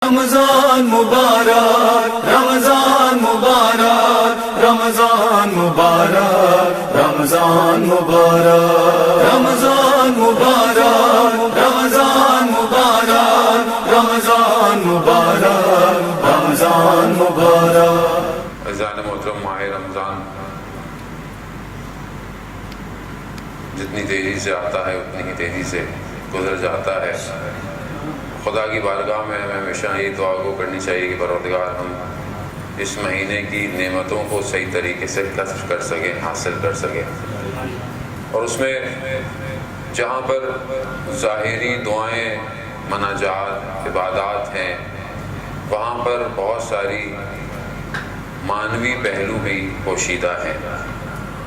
رمضان مبارک رمضان مبارک رمضان مبارک رمضان مبارک رمضان مبارک رمضان مبارک رمضان مبارک رمضان مبارک۔ عزیزان محترم، ماہ رمضان جتنی تیزی سے آتا ہے اتنی ہی تیزی سے گزر جاتا ہے۔ خدا کی بارگاہ میں ہمیں ہمیشہ یہ دعا کو کرنی چاہیے کہ پروردگار ہم اس مہینے کی نعمتوں کو صحیح طریقے سے کسب کر سکیں، حاصل کر سکیں، اور اس میں جہاں پر ظاہری دعائیں، مناجات، عبادات ہیں، وہاں پر بہت ساری معنوی پہلو بھی پوشیدہ ہیں۔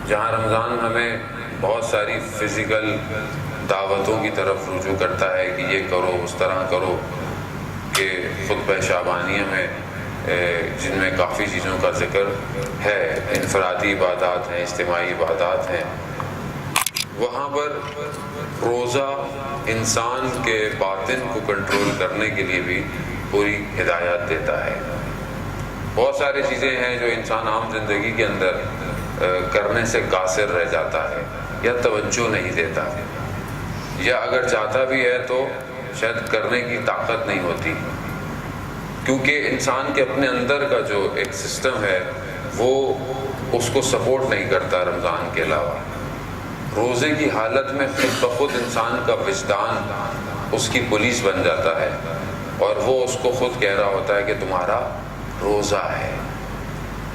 جہاں رمضان ہمیں بہت ساری فزیکل دعوتوں کی طرف رجوع کرتا ہے کہ یہ کرو، اس طرح کرو، کہ خطبہ شعبانیہ میں جن میں کافی چیزوں کا ذکر ہے، انفرادی عبادات ہیں، اجتماعی عبادات ہیں، وہاں پر روزہ انسان کے باطن کو کنٹرول کرنے کے لیے بھی پوری ہدایت دیتا ہے۔ بہت ساری چیزیں ہیں جو انسان عام زندگی کے اندر کرنے سے قاصر رہ جاتا ہے یا توجہ نہیں دیتا، یا اگر چاہتا بھی ہے تو شاید کرنے کی طاقت نہیں ہوتی، کیونکہ انسان کے اپنے اندر کا جو ایک سسٹم ہے وہ اس کو سپورٹ نہیں کرتا۔ رمضان کے علاوہ روزے کی حالت میں خود بخود انسان کا وجدان اس کی پولیس بن جاتا ہے، اور وہ اس کو خود کہہ رہا ہوتا ہے کہ تمہارا روزہ ہے۔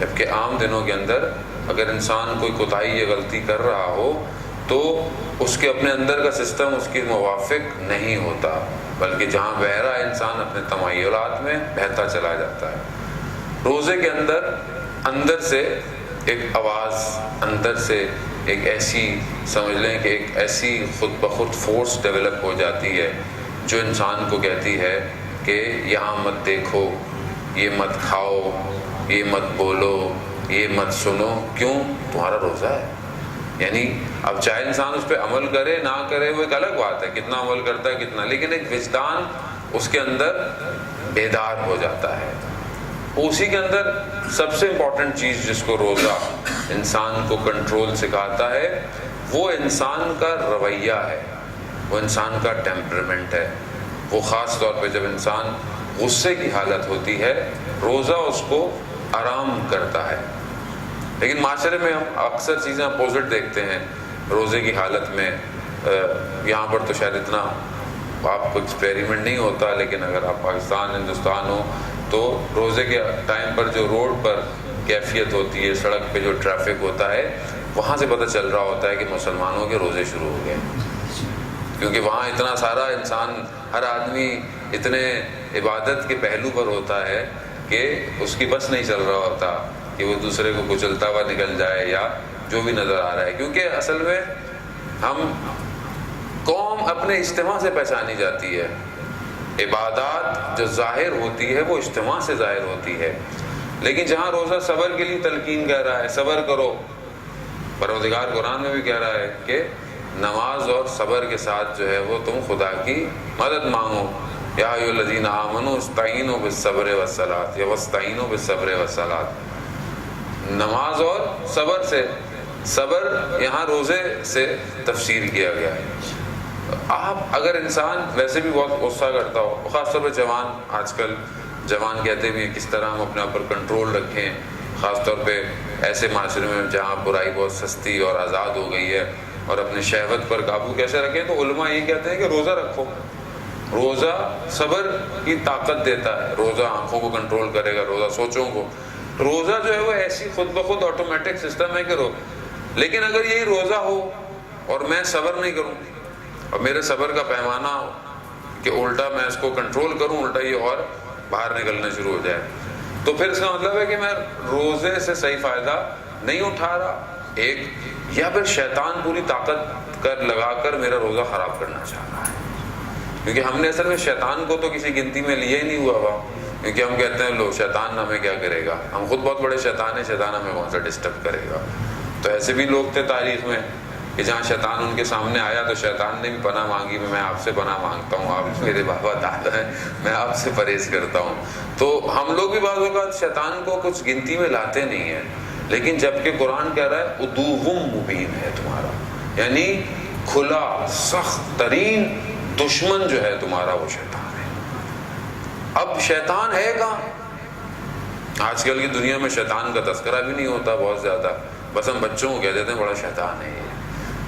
جبکہ عام دنوں کے اندر اگر انسان کوئی کوتاہی یا غلطی کر رہا ہو تو اس کے اپنے اندر کا سسٹم اس کے موافق نہیں ہوتا، بلکہ جہاں بہہ رہا ہے انسان اپنے تمایلات میں بہتا چلا جاتا ہے۔ روزے کے اندر سے ایک آواز، اندر سے ایک ایسی، سمجھ لیں کہ ایک ایسی خود بخود فورس ڈیولپ ہو جاتی ہے جو انسان کو کہتی ہے کہ یہاں مت دیکھو، یہ مت کھاؤ، یہ مت بولو، یہ مت سنو، کیوں؟ تمہارا روزہ ہے۔ یعنی اب چاہے انسان اس پہ عمل کرے نہ کرے وہ ایک الگ بات ہے، کتنا عمل کرتا ہے کتنا، لیکن ایک وجدان اس کے اندر بیدار ہو جاتا ہے۔ اسی کے اندر سب سے امپورٹنٹ چیز جس کو روزہ انسان کو کنٹرول سکھاتا ہے وہ انسان کا رویہ ہے، وہ انسان کا ٹیمپرمنٹ ہے۔ وہ خاص طور پہ جب انسان غصے کی حالت ہوتی ہے روزہ اس کو آرام کرتا ہے۔ لیکن معاشرے میں ہم اکثر چیزیں اپوزٹ دیکھتے ہیں روزے کی حالت میں۔ یہاں پر تو شاید اتنا آپ کو ایکسپیریمنٹ نہیں ہوتا، لیکن اگر آپ پاکستان، ہندوستان ہو تو روزے کے ٹائم پر جو روڈ پر کیفیت ہوتی ہے، سڑک پہ جو ٹریفک ہوتا ہے، وہاں سے پتہ چل رہا ہوتا ہے کہ مسلمانوں کے روزے شروع ہو گئے، کیونکہ وہاں اتنا سارا انسان، ہر آدمی اتنے عبادت کے پہلو پر ہوتا ہے کہ اس کی بس نہیں چل رہا ہوتا کہ وہ دوسرے کو کچلتا ہوا نکل جائے یا جو بھی نظر آ رہا ہے، کیونکہ اصل میں ہم قوم اپنے اجتماع سے پہچانی جاتی ہے۔ عبادات جو ظاہر ہوتی ہے وہ اجتماع سے ظاہر ہوتی ہے، لیکن جہاں روزہ صبر کے لیے تلقین کہہ رہا ہے، صبر کرو، پروردگار قرآن میں بھی کہہ رہا ہے کہ نماز اور صبر کے ساتھ جو ہے وہ تم خدا کی مدد مانگو، یا ایھا الذین آمنوا استعینوا بالصبر والصلاۃ، یا واستعینوا بالصبر والصلاۃ۔ نماز اور صبر سے، صبر یہاں روزے سے تفسیر کیا گیا ہے۔ آپ اگر انسان ویسے بھی بہت غصہ کرتا ہو، خاص طور پہ جوان، آج کل جوان کہتے بھی ہیں کس طرح ہم اپنے اوپر کنٹرول رکھیں، خاص طور پہ ایسے معاشرے میں جہاں برائی بہت سستی اور آزاد ہو گئی ہے، اور اپنے شہوت پر قابو کیسے رکھیں، تو علماء یہ کہتے ہیں کہ روزہ رکھو۔ روزہ صبر کی طاقت دیتا ہے، روزہ آنکھوں کو کنٹرول کرے گا، روزہ سوچوں کو، روزہ جو ہے وہ ایسی خود بخود آٹومیٹک سسٹم ہے کہ لیکن اگر یہی روزہ ہو اور میں صبر نہیں کروں اور میرے صبر کا پیمانہ ہو کہ الٹا میں اس کو کنٹرول کروں، الٹا یہ اور باہر نکلنا شروع ہو جائے، تو پھر اس کا مطلب ہے کہ میں روزے سے صحیح فائدہ نہیں اٹھا رہا، ایک، یا پھر شیطان پوری طاقت لگا کر میرا روزہ خراب کرنا چاہ رہا ہے۔ کیونکہ ہم نے اصل میں شیطان کو تو کسی گنتی میں لیے ہی نہیں ہوا ہوا، کیونکہ ہم کہتے ہیں لو شیطان ہمیں کیا کرے گا، ہم خود بہت بڑے شیطان ہیں، شیطان ہمیں کون سا ڈسٹرب کرے گا۔ تو ایسے بھی لوگ تھے تاریخ میں کہ جہاں شیطان ان کے سامنے آیا تو شیطان نے بھی پناہ مانگی، میں آپ سے پناہ مانگتا ہوں، آپ میرے بابا دادا ہیں، میں آپ سے پرہیز کرتا ہوں۔ تو ہم لوگ بھی بعض اوقات شیطان کو کچھ گنتی میں لاتے نہیں ہیں، لیکن جبکہ قرآن کہہ رہا ہے عدو مبین ہے تمہارا، یعنی کھلا سخت ترین دشمن جو ہے تمہارا وہ شیطان ہے۔ اب شیطان ہے کہاں؟ آج کل کی دنیا میں شیطان کا تذکرہ بھی نہیں ہوتا بہت زیادہ، بس ہم بچوں کو کہہ دیتے ہیں بڑا شیطان ہے یہ،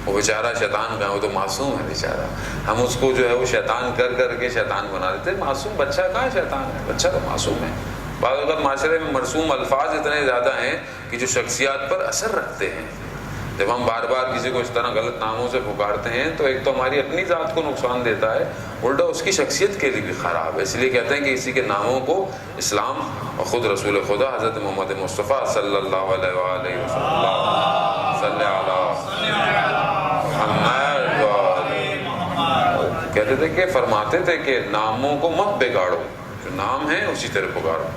وہ بیچارہ شیطان کا ہے، وہ تو معصوم ہے بیچارہ، ہم اس کو جو ہے وہ شیطان کر کر کے شیطان بنا دیتے ہیں۔ معصوم بچہ کہاں شیطان ہے؟ بچہ تو معصوم ہے۔ بعض اوقات معاشرے میں مرسوم الفاظ اتنے زیادہ ہیں کہ جو شخصیات پر اثر رکھتے ہیں۔ جب ہم بار بار کسی کو اس طرح غلط ناموں سے پکارتے ہیں تو ایک تو ہماری اپنی ذات کو نقصان دیتا ہے، الٹا اس کی شخصیت کے لیے بھی خراب ہے۔ اس لیے کہتے ہیں کہ اسی کے ناموں کو اسلام اور خود رسول خدا حضرت محمد مصطفیٰ صلی اللہ علیہ وآلہ وسلم صلی اللہ کہتے تھے کہ فرماتے تھے کہ ناموں کو مت بگاڑو، جو نام ہے اسی طرح پکارو۔